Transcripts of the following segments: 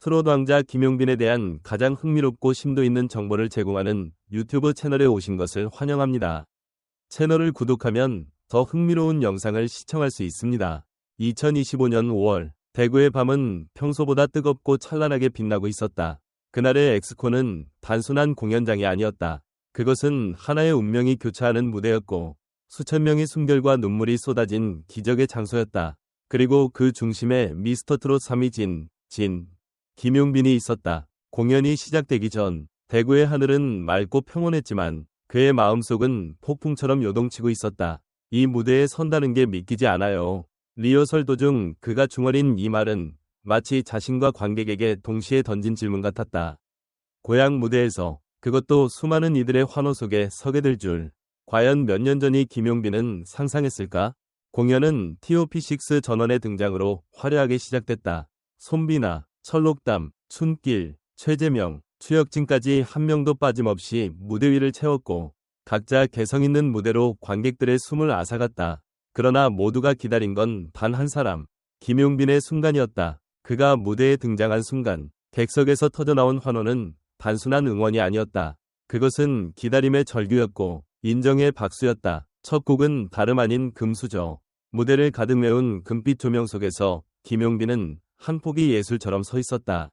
트롯 왕자 김용빈에 대한 가장 흥미롭고 심도 있는 정보를 제공하는 유튜브 채널에 오신 것을 환영합니다. 채널을 구독하면 더 흥미로운 영상을 시청할 수 있습니다. 2025년 5월, 대구의 밤은 평소보다 뜨겁고 찬란하게 빛나고 있었다. 그날의 엑스코는 단순한 공연장이 아니었다. 그것은 하나의 운명이 교차하는 무대였고 수천 명의 숨결과 눈물이 쏟아진 기적의 장소였다. 그리고 그 중심에 미스터 트롯 3위 김용빈이 있었다. 공연이 시작되기 전 대구의 하늘은 맑고 평온했지만 그의 마음속은 폭풍처럼 요동치고 있었다. 이 무대에 선다는 게 믿기지 않아요. 리허설 도중 그가 중얼인 이 말은 마치 자신과 관객에게 동시에 던진 질문 같았다. 고향 무대에서, 그것도 수많은 이들의 환호 속에 서게 될 줄. 과연 몇 년 전이 김용빈은 상상했을까? 공연은 TOP6 전원의 등장으로 화려하게 시작됐다. 손비나, 철록담, 춘길, 최재명, 추혁진까지 한 명도 빠짐없이 무대 위를 채웠고 각자 개성 있는 무대로 관객들의 숨을 앗아갔다. 그러나 모두가 기다린 건 단 한 사람, 김용빈의 순간이었다. 그가 무대에 등장한 순간 객석에서 터져나온 환호는 단순한 응원이 아니었다. 그것은 기다림의 절규였고 인정의 박수였다. 첫 곡은 다름 아닌 금수저. 무대를 가득 메운 금빛 조명 속에서 김용빈은 한 폭의 예술처럼 서 있었다.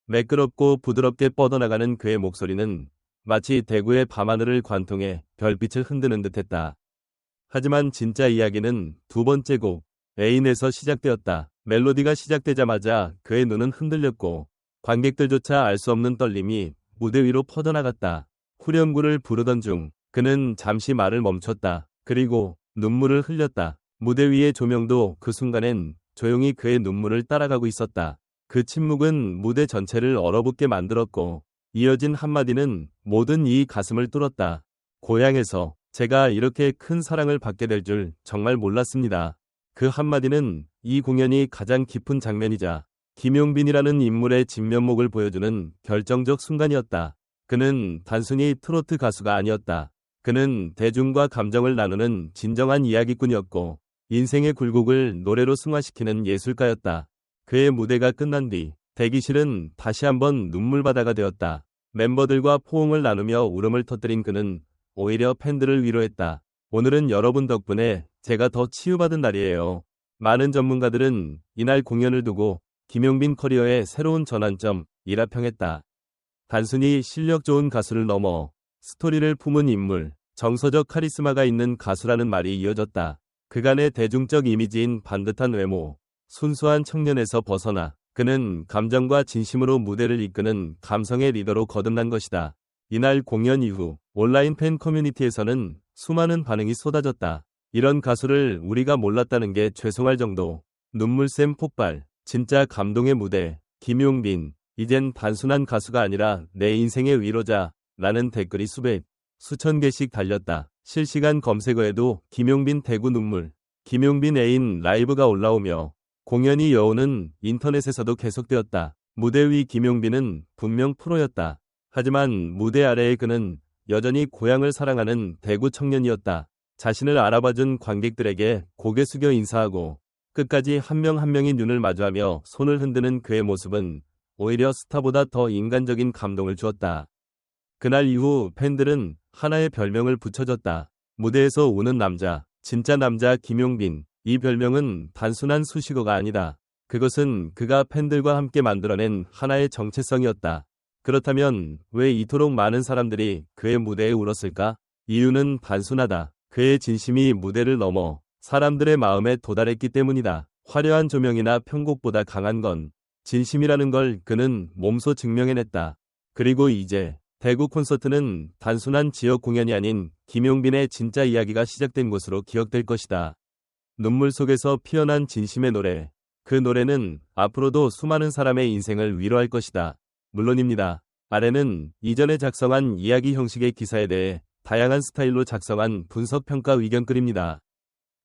매끄럽고 부드럽게 뻗어나가는 그의 목소리는 마치 대구의 밤하늘을 관통해 별빛을 흔드는 듯했다. 하지만 진짜 이야기는 두 번째 곡, 애인에서 시작되었다. 멜로디가 시작되자마자 그의 눈은 흔들렸고 관객들조차 알 수 없는 떨림이 무대 위로 퍼져나갔다. 후렴구를 부르던 중 그는 잠시 말을 멈췄다. 그리고 눈물을 흘렸다. 무대 위의 조명도 그 순간엔 조용히 그의 눈물을 따라가고 있었다. 그 침묵은 무대 전체를 얼어붙게 만들었고 이어진 한마디는 모든 이 가슴을 뚫었다. 고향에서 제가 이렇게 큰 사랑을 받게 될 줄 정말 몰랐습니다. 그 한마디는 이 공연이 가장 깊은 장면이자 김용빈이라는 인물의 진면목을 보여주는 결정적 순간이었다. 그는 단순히 트로트 가수가 아니었다. 그는 대중과 감정을 나누는 진정한 이야기꾼이었고 인생의 굴곡을 노래로 승화시키는 예술가였다. 그의 무대가 끝난 뒤 대기실은 다시 한번 눈물바다가 되었다. 멤버들과 포옹을 나누며 울음을 터뜨린 그는 오히려 팬들을 위로했다. 오늘은 여러분 덕분에 제가 더 치유받은 날이에요. 많은 전문가들은 이날 공연을 두고 김용빈 커리어의 새로운 전환점이라 평했다. 단순히 실력 좋은 가수를 넘어 스토리를 품은 인물, 정서적 카리스마가 있는 가수라는 말이 이어졌다. 그간의 대중적 이미지인 반듯한 외모, 순수한 청년에서 벗어나 그는 감정과 진심으로 무대를 이끄는 감성의 리더로 거듭난 것이다. 이날 공연 이후 온라인 팬 커뮤니티에서는 수많은 반응이 쏟아졌다. 이런 가수를 우리가 몰랐다는 게 죄송할 정도. 눈물샘 폭발, 진짜 감동의 무대, 김용빈, 이젠 단순한 가수가 아니라 내 인생의 위로자 라는 댓글이 수천 개씩 달렸다. 실시간 검색어에도 김용빈 대구 눈물, 김용빈 애인 라이브가 올라오며 공연이 여우는 인터넷에서도 계속되었다. 무대 위 김용빈은 분명 프로였다. 하지만 무대 아래의 그는 여전히 고향을 사랑하는 대구 청년이었다. 자신을 알아봐준 관객들에게 고개 숙여 인사하고 끝까지 한 명 한 명이 눈을 마주하며 손을 흔드는 그의 모습은 오히려 스타보다 더 인간적인 감동을 주었다. 그날 이후 팬들은 하나의 별명을 붙여줬다. 무대에서 우는 남자, 진짜 남자 김용빈. 이 별명은 단순한 수식어가 아니다. 그것은 그가 팬들과 함께 만들어낸 하나의 정체성이었다. 그렇다면 왜 이토록 많은 사람들이 그의 무대에 울었을까? 이유는 단순하다. 그의 진심이 무대를 넘어 사람들의 마음에 도달했기 때문이다. 화려한 조명이나 편곡보다 강한 건 진심이라는 걸 그는 몸소 증명해냈다. 그리고 이제 대구 콘서트는 단순한 지역 공연이 아닌 김용빈의 진짜 이야기가 시작된 곳으로 기억될 것이다. 눈물 속에서 피어난 진심의 노래. 그 노래는 앞으로도 수많은 사람의 인생을 위로할 것이다. 물론입니다. 아래는 이전에 작성한 이야기 형식의 기사에 대해 다양한 스타일로 작성한 분석평가 의견글입니다.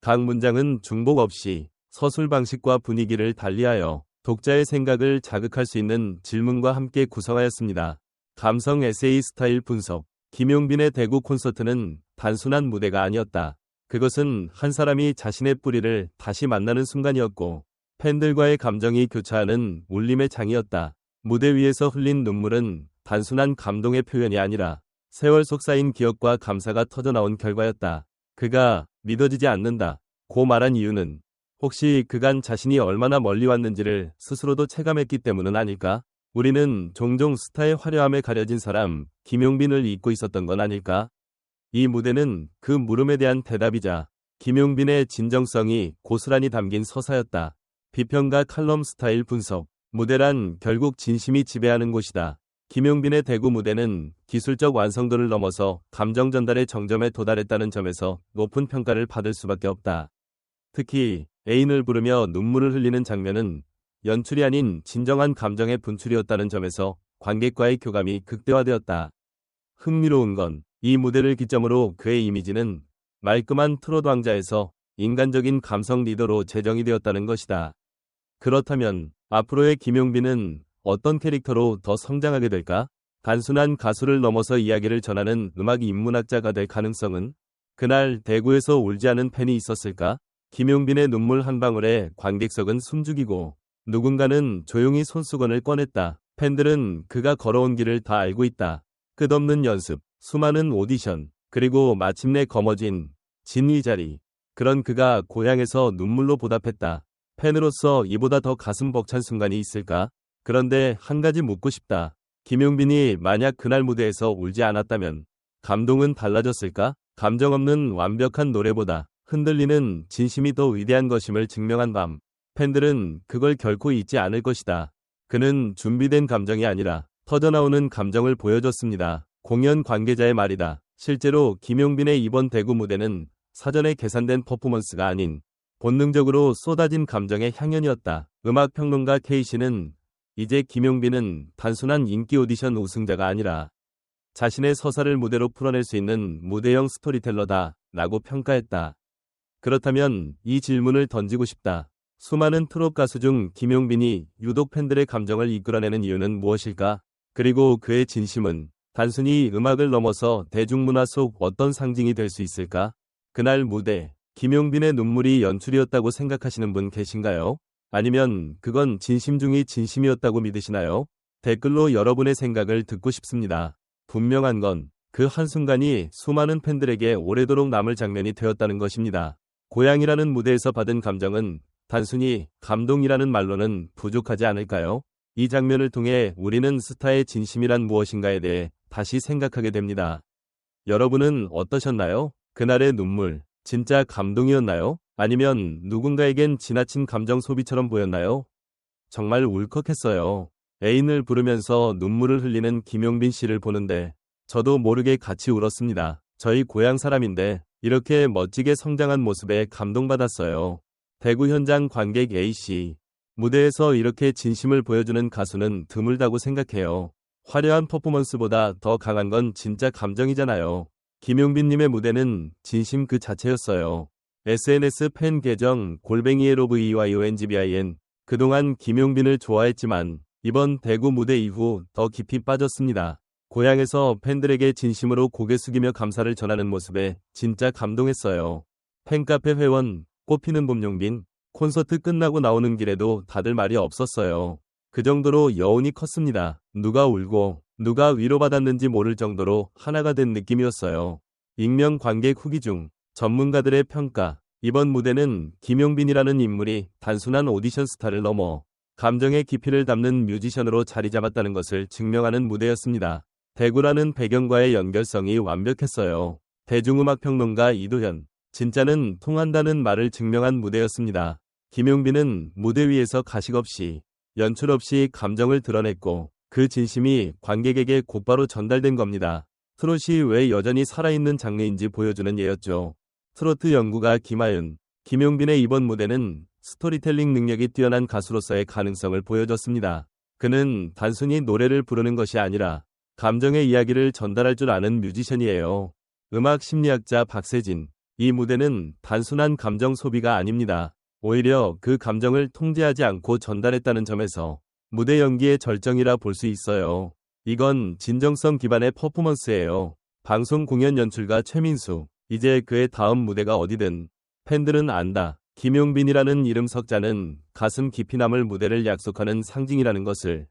각 문장은 중복 없이 서술 방식과 분위기를 달리하여 독자의 생각을 자극할 수 있는 질문과 함께 구성하였습니다. 감성 에세이 스타일 분석. 김용빈의 대구 콘서트는 단순한 무대가 아니었다. 그것은 한 사람이 자신의 뿌리를 다시 만나는 순간이었고 팬들과의 감정이 교차하는 울림의 장이었다. 무대 위에서 흘린 눈물은 단순한 감동의 표현이 아니라 세월 속 쌓인 기억과 감사가 터져나온 결과였다. 그가 믿어지지 않는다 고 말한 이유는 혹시 그간 자신이 얼마나 멀리 왔는지를 스스로도 체감했기 때문은 아닐까? 우리는 종종 스타의 화려함에 가려진 사람 김용빈을 잊고 있었던 건 아닐까? 이 무대는 그 물음에 대한 대답이자 김용빈의 진정성이 고스란히 담긴 서사였다. 비평가 칼럼 스타일 분석. 무대란 결국 진심이 지배하는 곳이다. 김용빈의 대구 무대는 기술적 완성도를 넘어서 감정 전달의 정점에 도달했다는 점에서 높은 평가를 받을 수밖에 없다. 특히 애인을 부르며 눈물을 흘리는 장면은 연출이 아닌 진정한 감정의 분출이었다는 점에서 관객과의 교감이 극대화되었다. 흥미로운 건 이 무대를 기점으로 그의 이미지는 말끔한 트롯 왕자에서 인간적인 감성 리더로 재정이 되었다는 것이다. 그렇다면 앞으로의 김용빈은 어떤 캐릭터로 더 성장하게 될까? 단순한 가수를 넘어서 이야기를 전하는 음악 인문학자가 될 가능성은? 그날 대구에서 울지 않은 팬이 있었을까? 김용빈의 눈물 한 방울에 관객석은 숨죽이고 누군가는 조용히 손수건을 꺼냈다. 팬들은 그가 걸어온 길을 다 알고 있다. 끝없는 연습, 수많은 오디션, 그리고 마침내 거머쥔 진위 자리. 그런 그가 고향에서 눈물로 보답했다. 팬으로서 이보다 더 가슴 벅찬 순간이 있을까? 그런데 한 가지 묻고 싶다. 김용빈이 만약 그날 무대에서 울지 않았다면 감동은 달라졌을까? 감정 없는 완벽한 노래보다 흔들리는 진심이 더 위대한 것임을 증명한 밤. 팬들은 그걸 결코 잊지 않을 것이다. 그는 준비된 감정이 아니라 터져나오는 감정을 보여줬습니다. 공연 관계자의 말이다. 실제로 김용빈의 이번 대구 무대는 사전에 계산된 퍼포먼스가 아닌 본능적으로 쏟아진 감정의 향연이었다. 음악평론가 K씨는 이제 김용빈은 단순한 인기 오디션 우승자가 아니라 자신의 서사를 무대로 풀어낼 수 있는 무대형 스토리텔러다 라고 평가했다. 그렇다면 이 질문을 던지고 싶다. 수많은 트롯 가수 중 김용빈이 유독 팬들의 감정을 이끌어내는 이유는 무엇일까? 그리고 그의 진심은 단순히 음악을 넘어서 대중문화 속 어떤 상징이 될 수 있을까? 그날 무대, 김용빈의 눈물이 연출이었다고 생각하시는 분 계신가요? 아니면 그건 진심 중의 진심이었다고 믿으시나요? 댓글로 여러분의 생각을 듣고 싶습니다. 분명한 건 그 한순간이 수많은 팬들에게 오래도록 남을 장면이 되었다는 것입니다. 고향이라는 무대에서 받은 감정은 단순히 감동이라는 말로는 부족하지 않을까요? 이 장면을 통해 우리는 스타의 진심이란 무엇인가에 대해 다시 생각하게 됩니다. 여러분은 어떠셨나요? 그날의 눈물, 진짜 감동이었나요? 아니면 누군가에겐 지나친 감정 소비처럼 보였나요? 정말 울컥했어요. 애인을 부르면서 눈물을 흘리는 김용빈 씨를 보는데 저도 모르게 같이 울었습니다. 저희 고향 사람인데 이렇게 멋지게 성장한 모습에 감동받았어요. 대구 현장 관객 A씨. 무대에서 이렇게 진심을 보여주는 가수는 드물다고 생각해요. 화려한 퍼포먼스보다 더 강한 건 진짜 감정이잖아요. 김용빈님의 무대는 진심 그 자체였어요. SNS 팬 계정 @LOVEYONGBIN 그동안 김용빈을 좋아했지만 이번 대구 무대 이후 더 깊이 빠졌습니다. 고향에서 팬들에게 진심으로 고개 숙이며 감사를 전하는 모습에 진짜 감동했어요. 팬카페 회원 꽃피는 봄용빈 콘서트 끝나고 나오는 길에도 다들 말이 없었어요. 그 정도로 여운이 컸습니다. 누가 울고 누가 위로받았는지 모를 정도로 하나가 된 느낌이었어요. 익명 관객 후기 중 전문가들의 평가. 이번 무대는 김용빈이라는 인물이 단순한 오디션 스타를 넘어 감정의 깊이를 담는 뮤지션으로 자리 잡았다는 것을 증명하는 무대였습니다. 대구라는 배경과의 연결성이 완벽했어요. 대중음악 평론가 이도현. 진짜는 통한다는 말을 증명한 무대였습니다. 김용빈은 무대 위에서 가식 없이 연출 없이 감정을 드러냈고 그 진심이 관객에게 곧바로 전달된 겁니다. 트롯이 왜 여전히 살아있는 장르인지 보여주는 예였죠. 트로트 연구가 김하윤. 김용빈의 이번 무대는 스토리텔링 능력이 뛰어난 가수로서의 가능성을 보여줬습니다. 그는 단순히 노래를 부르는 것이 아니라 감정의 이야기를 전달할 줄 아는 뮤지션이에요. 음악 심리학자 박세진. 이 무대는 단순한 감정 소비가 아닙니다. 오히려 그 감정을 통제하지 않고 전달했다는 점에서 무대 연기의 절정이라 볼 수 있어요. 이건 진정성 기반의 퍼포먼스예요. 방송 공연 연출가 최민수. 이제 그의 다음 무대가 어디든 팬들은 안다. 김용빈이라는 이름 석자는 가슴 깊이 남을 무대를 약속하는 상징이라는 것을